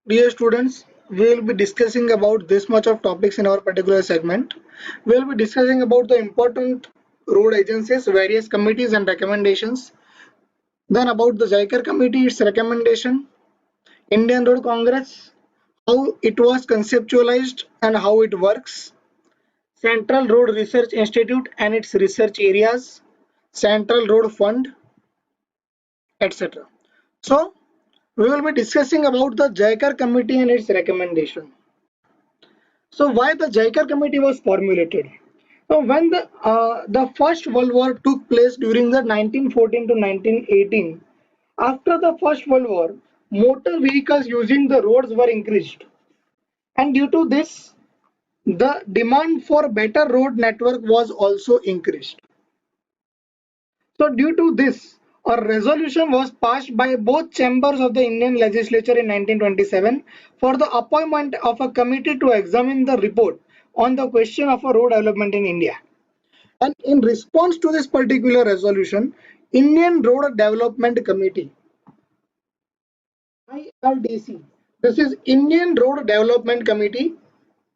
Dear students, we will be discussing about this much of topics in our particular segment. We will be discussing about the important road agencies, various committees and recommendations. Then about the JICAR committee, its recommendation, Indian Road Congress, how it was conceptualized and how it works, Central Road Research Institute and its research areas, Central Road Fund, etc. So, we will be discussing about the JICAR committee and its recommendation. So why the JICAR committee was formulated? So when the First World War took place during the 1914 to 1918, after the First World War, motor vehicles using the roads were increased, and due to this, the demand for better road network was also increased. So due to this, a resolution was passed by both chambers of the Indian legislature in 1927 for the appointment of a committee to examine the report on the question of a road development in India. And in response to this particular resolution, Indian Road Development Committee, IRDC, this is Indian Road Development Committee,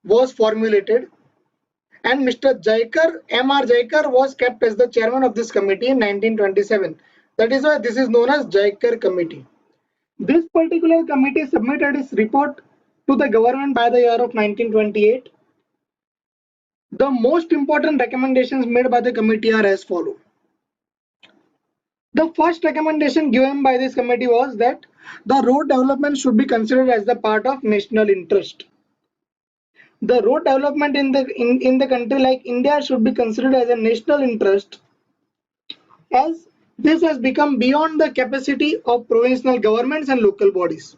was formulated, and Mr. Jaikar, M.R. Jaikar, was kept as the chairman of this committee in 1927. That is why this is known as Jaikar Committee. This particular committee submitted its report to the government by the year of 1928. The most important recommendations made by the committee are as follows. The first recommendation given by this committee was that the road development should be considered as the part of national interest. The road development in the country like India should be considered as a national interest, as this has become beyond the capacity of provincial governments and local bodies.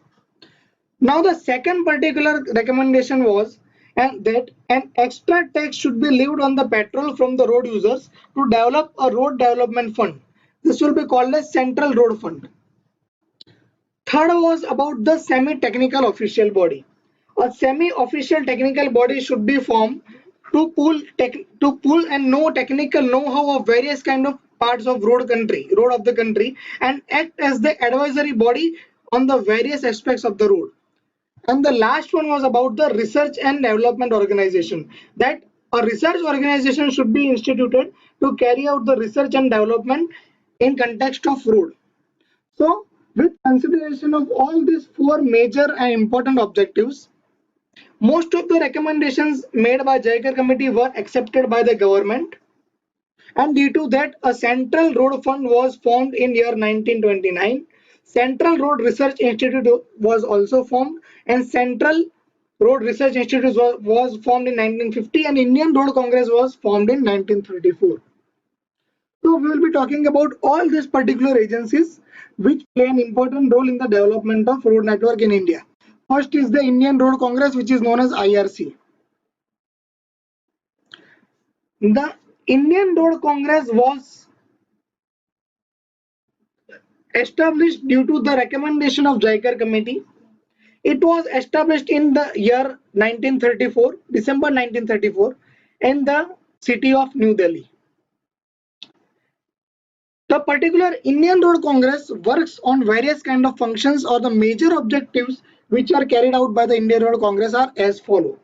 Now the second particular recommendation was that an extra tax should be levied on the petrol from the road users to develop a road development fund. This will be called as Central Road Fund. Third was about the semi-technical official body. A semi-official technical body should be formed to pool and know technical know-how of various kind of parts of road of the country, and act as the advisory body on the various aspects of the road. And the last one was about the research and development organization, that a research organization should be instituted to carry out the research and development in context of road. So with consideration of all these four major and important objectives, most of the recommendations made by Jaikar committee were accepted by the government, and due to that a Central Road Fund was formed in year 1929. Central Road Research Institute was also formed, and Central Road Research Institute was formed in 1950, and Indian Road Congress was formed in 1934. So we will be talking about all these particular agencies which play an important role in the development of road network in India. First is the Indian Road Congress, which is known as IRC. The Indian Road Congress was established due to the recommendation of Jaikar Committee. It was established in the year 1934, December 1934, in the city of New Delhi. The particular Indian Road Congress works on various kind of functions, or the major objectives which are carried out by the Indian Road Congress are as follow.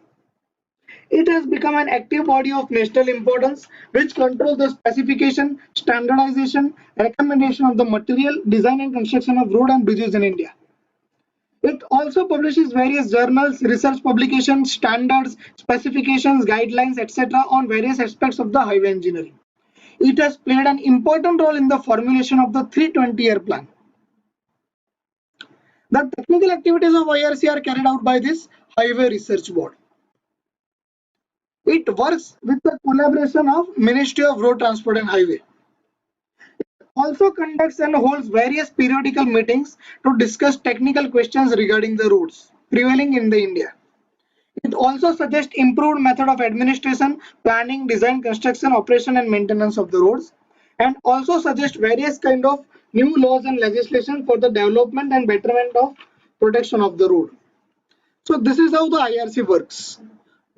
It has become an active body of national importance which controls the specification, standardization, recommendation of the material, design and construction of road and bridges in India. It also publishes various journals, research publications, standards, specifications, guidelines, etc. on various aspects of the highway engineering. It has played an important role in the formulation of the 320-year plan. The technical activities of IRC are carried out by this Highway Research Board. It works with the collaboration of Ministry of Road Transport and Highway. It also conducts and holds various periodical meetings to discuss technical questions regarding the roads prevailing in the India. It also suggests improved method of administration, planning, design, construction, operation and maintenance of the roads, and also suggests various kind of new laws and legislation for the development and betterment of protection of the road. So this is how the IRC works.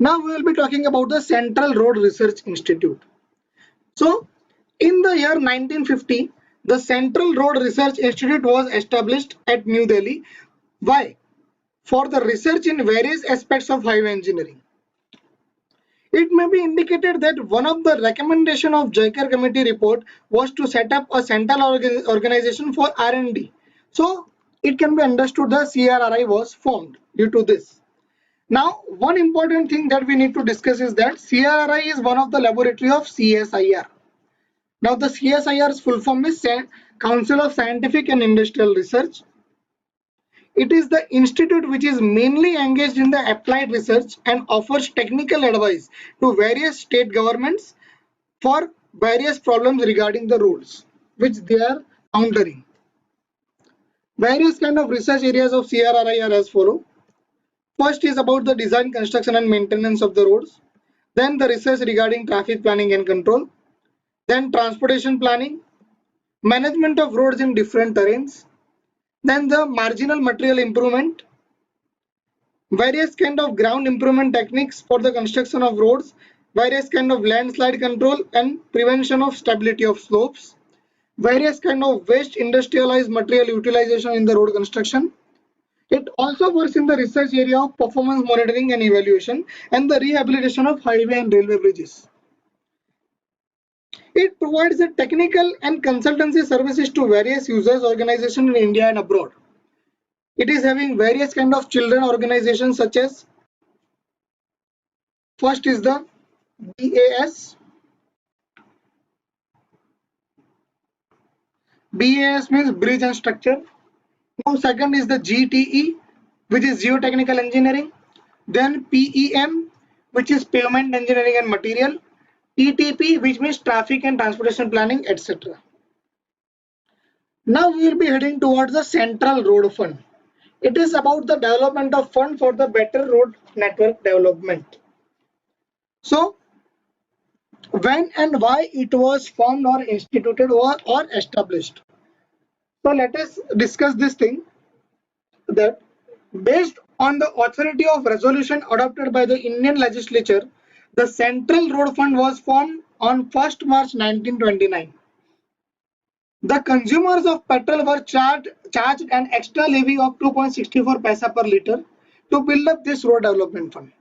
Now we will be talking about the Central Road Research Institute. So in the year 1950, the Central Road Research Institute was established at New Delhi. Why? for the research in various aspects of highway engineering. It may be indicated that one of the recommendation of JICAR committee report was to set up a central organization for R&D. So it can be understood the CRRI was formed due to this. Now, one important thing that we need to discuss is that CRRI is one of the laboratory of CSIR. Now, the CSIR's full form is Council of Scientific and Industrial Research. It is the institute which is mainly engaged in the applied research and offers technical advice to various state governments for various problems regarding the roads which they are countering. Various kind of research areas of CRRI are as follow. First is about the design, construction and maintenance of the roads. Then the research regarding traffic planning and control. Then transportation planning, management of roads in different terrains. Then the marginal material improvement, various kind of ground improvement techniques for the construction of roads, various kind of landslide control and prevention of stability of slopes, various kind of waste industrialized material utilization in the road construction. It also works in the research area of performance monitoring and evaluation and the rehabilitation of highway and railway bridges. It provides the technical and consultancy services to various users organizations in India and abroad. It is having various kind of children organizations such as first is the BAS. BAS means bridge and structure. Now second is the GTE, which is geotechnical engineering. Then PEM, which is pavement engineering and material. TTP, which means traffic and transportation planning, etc. Now we will be heading towards the Central Road Fund. It is about the development of fund for the better road network development. So when and why it was formed or instituted or established. So let us discuss this thing, that based on the authority of resolution adopted by the Indian legislature, the Central Road Fund was formed on 1st March 1929. The consumers of petrol were charged an extra levy of 2.64 paisa per liter to build up this road development fund.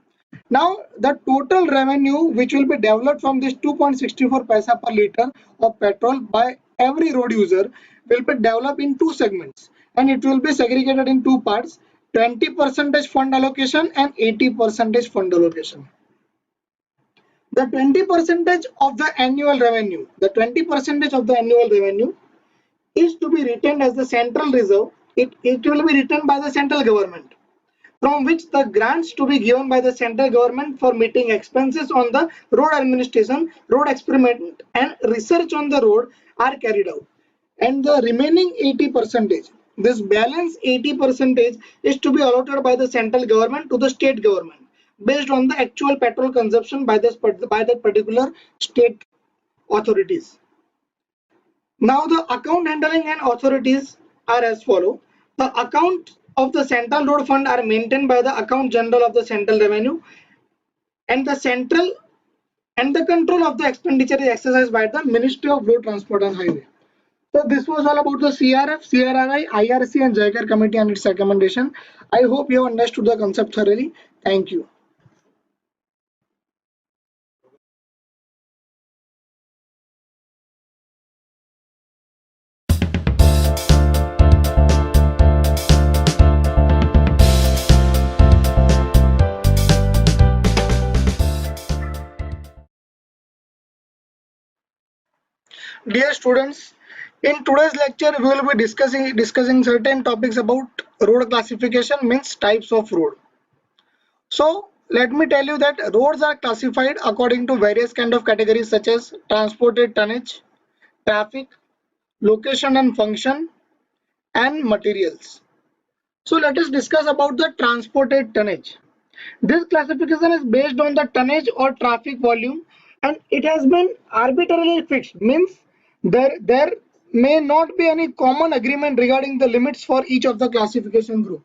Now, the total revenue which will be developed from this 2.64 paisa per liter of petrol by every road user will be developed in two segments, and it will be segregated in two parts: 20% fund allocation and 80% fund allocation. The 20% of the annual revenue, is to be retained as the central reserve. It will be retained by the central government, from which the grants to be given by the central government for meeting expenses on the road administration, road experiment and research on the road are carried out. And the remaining 80%, this balance 80% is to be allotted by the central government to the state government based on the actual petrol consumption by that particular state authorities. Now the account handling and authorities are as follow. The account of the Central Road Fund are maintained by the Account General of the Central Revenue, and the control of the expenditure is exercised by the Ministry of Road Transport and Highway. So this was all about the CRF, CRRI, IRC and JICAR committee and its recommendation. I hope you have understood the concept thoroughly. Thank you. Dear students, in today's lecture we will be discussing certain topics about road classification, means types of road. So let me tell you that roads are classified according to various kind of categories such as transported tonnage, traffic, location and function, and materials. So let us discuss about the transported tonnage. This classification is based on the tonnage or traffic volume, and it has been arbitrarily fixed, means there may not be any common agreement regarding the limits for each of the classification group.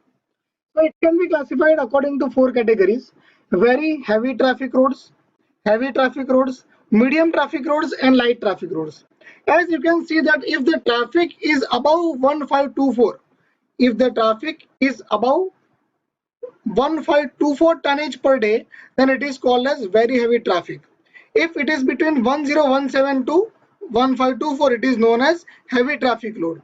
So it can be classified according to four categories: very heavy traffic roads, medium traffic roads and light traffic roads. As you can see that if the traffic is above 1524, if the traffic is above 1524 tonnage per day, then it is called as very heavy traffic. If it is between 1017 to 1524, it is known as heavy traffic load.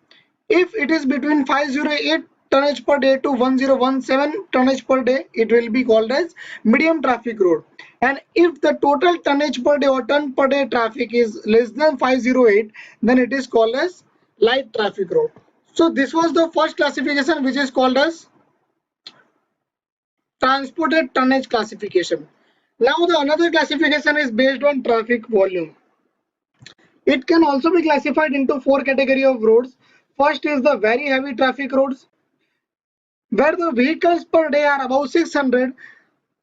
If it is between 508 tonnage per day to 1017 tonnage per day, it will be called as medium traffic road. And if the total tonnage per day or ton per day traffic is less than 508, then it is called as light traffic road. So this was the first classification, which is called as transported tonnage classification. Now the another classification is based on traffic volume. It can also be classified into four category of roads. First is the very heavy traffic roads, where the vehicles per day are above 600.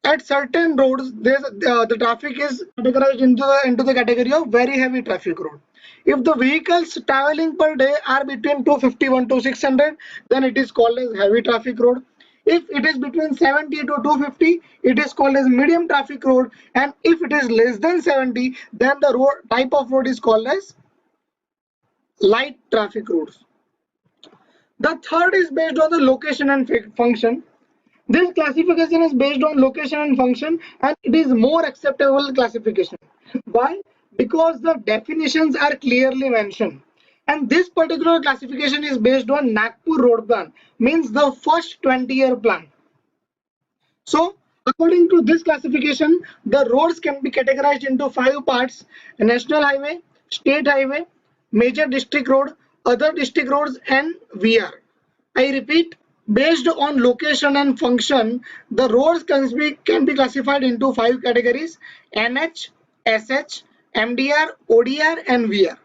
At certain roads, the traffic is categorized into the category of very heavy traffic road. If the vehicles traveling per day are between 251 to 600, then it is called as heavy traffic road. If it is between 70 to 250, it is called as medium traffic road. And if it is less than 70, then the road type of road is called as light traffic roads. The third is based on the location and function. This classification is based on location and function, and it is more acceptable classification. Why? Because the definitions are clearly mentioned. And this particular classification is based on Nagpur road plan, means the first 20-year plan. So according to this classification, the roads can be categorized into five parts: national highway, state highway, major district road, other district roads, and VR. I repeat, based on location and function, the roads can be classified into five categories: NH, SH, MDR, ODR, and VR.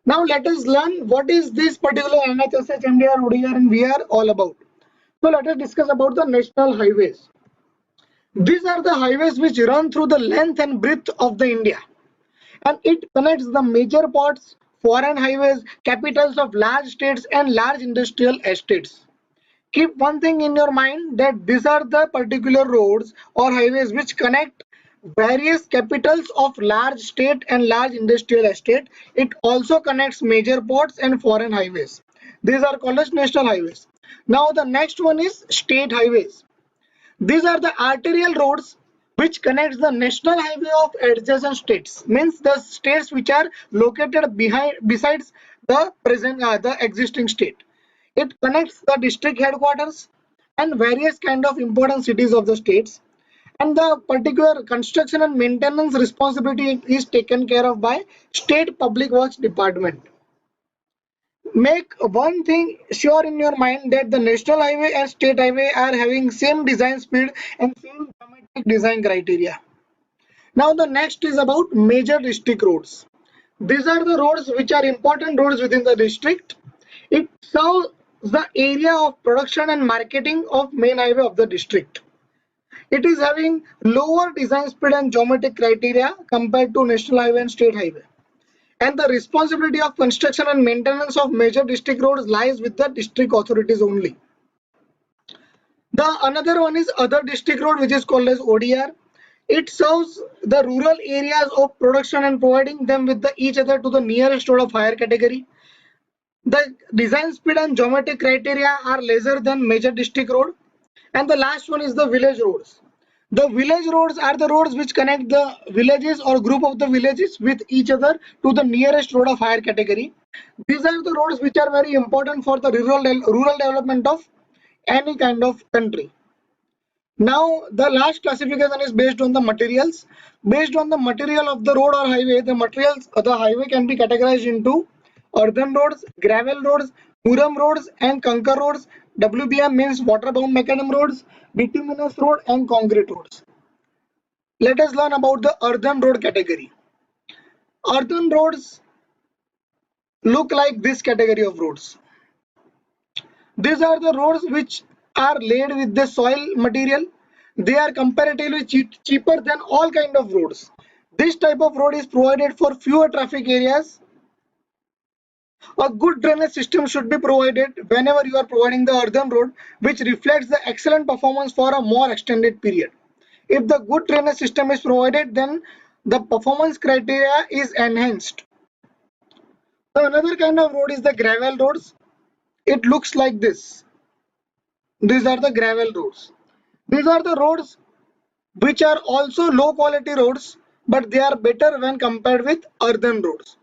Now let us learn what is this particular NH, SH, MDR, ODR, and VR all about. So let us discuss about the national highways. These are the highways which run through the length and breadth of the India, and it connects the major ports, foreign highways, capitals of large states, and large industrial estates. Keep one thing in your mind, that these are the particular roads or highways which connect various capitals of large state and large industrial estate. It also connects major ports and foreign highways. These are called as national highways. Now the next one is state highways. These are the arterial roads which connects the national highway of adjacent states, means the states which are located behind besides the existing state. It connects the district headquarters and various kind of important cities of the states, and the particular construction and maintenance responsibility is taken care of by state public works department. Make one thing sure in your mind, that the national highway and state highway are having same design speed and same dramatic design criteria. Now the next is about major district roads. These are the roads which are important roads within the district. It serves the area of production and marketing of main highway of the district. It is having lower design speed and geometric criteria compared to national highway and state highway. And the responsibility of construction and maintenance of major district roads lies with the district authorities only. The another one is other district road, which is called as ODR. It serves the rural areas of production and providing them with each other to the nearest road of higher category. The design speed and geometric criteria are lesser than major district road. And the last one is the village roads. The village roads are the roads which connect the villages or group of the villages with each other to the nearest road of higher category. These are the roads which are very important for the rural development of any kind of country. Now the last classification is based on the materials. Based on the material of the road or highway, the materials of the highway can be categorized into earthen roads, gravel roads, muram roads, and conker roads. WBM means water-bound macadam roads, bituminous road, and concrete roads. Let us learn about the earthen road category. Earthen roads look like this category of roads. These are the roads which are laid with the soil material. They are comparatively cheaper than all kind of roads. This type of road is provided for fewer traffic areas. A good drainage system should be provided whenever you are providing the earthen road, which reflects the excellent performance for a more extended period. If the good drainage system is provided, then the performance criteria is enhanced. So another kind of road is the gravel roads. It looks like this. These are the gravel roads. These are the roads which are also low quality roads, but they are better when compared with earthen roads.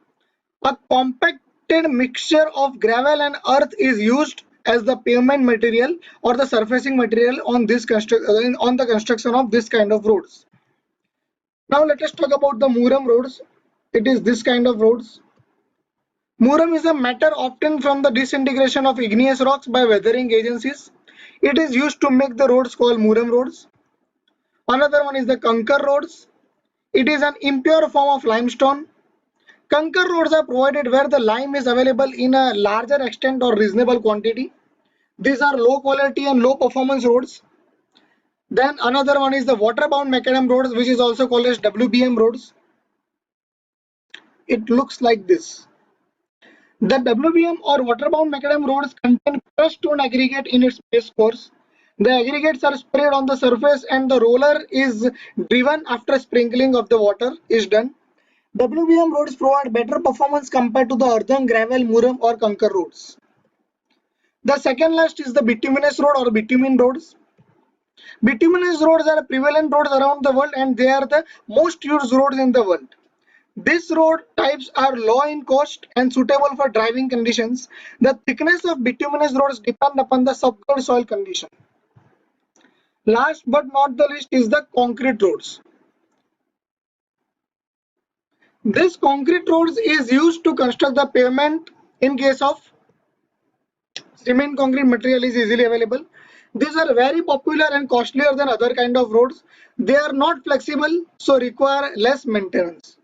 A compacted mixture of gravel and earth is used as the pavement material or the surfacing material on on the construction of this kind of roads. Now let us talk about the Muram roads. It is this kind of roads. Muram is a matter often from the disintegration of igneous rocks by weathering agencies. It is used to make the roads called Muram roads. Another one is the Kankar roads. It is an impure form of limestone. Kankar roads are provided where the lime is available in a larger extent or reasonable quantity. These are low quality and low performance roads. Then another one is the water-bound macadam roads, which is also called as WBM roads. It looks like this. The WBM or water-bound macadam roads contain crushed stone aggregate in its base course. The aggregates are sprayed on the surface and the roller is driven after sprinkling of the water is done. WBM roads provide better performance compared to the earthen, gravel, muram or kankar roads. The second last is the bituminous road or bitumen roads. Bituminous roads are prevalent roads around the world and they are the most used roads in the world. These road types are low in cost and suitable for driving conditions. The thickness of bituminous roads depend upon the subgrid soil condition. Last but not the least is the concrete roads. This concrete roads is used to construct the pavement in case of cement concrete material is easily available. These are very popular and costlier than other kind of roads. They are not flexible, so require less maintenance.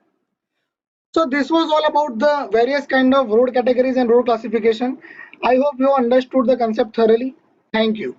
So this was all about the various kind of road categories and road classification. I hope you understood the concept thoroughly. Thank you.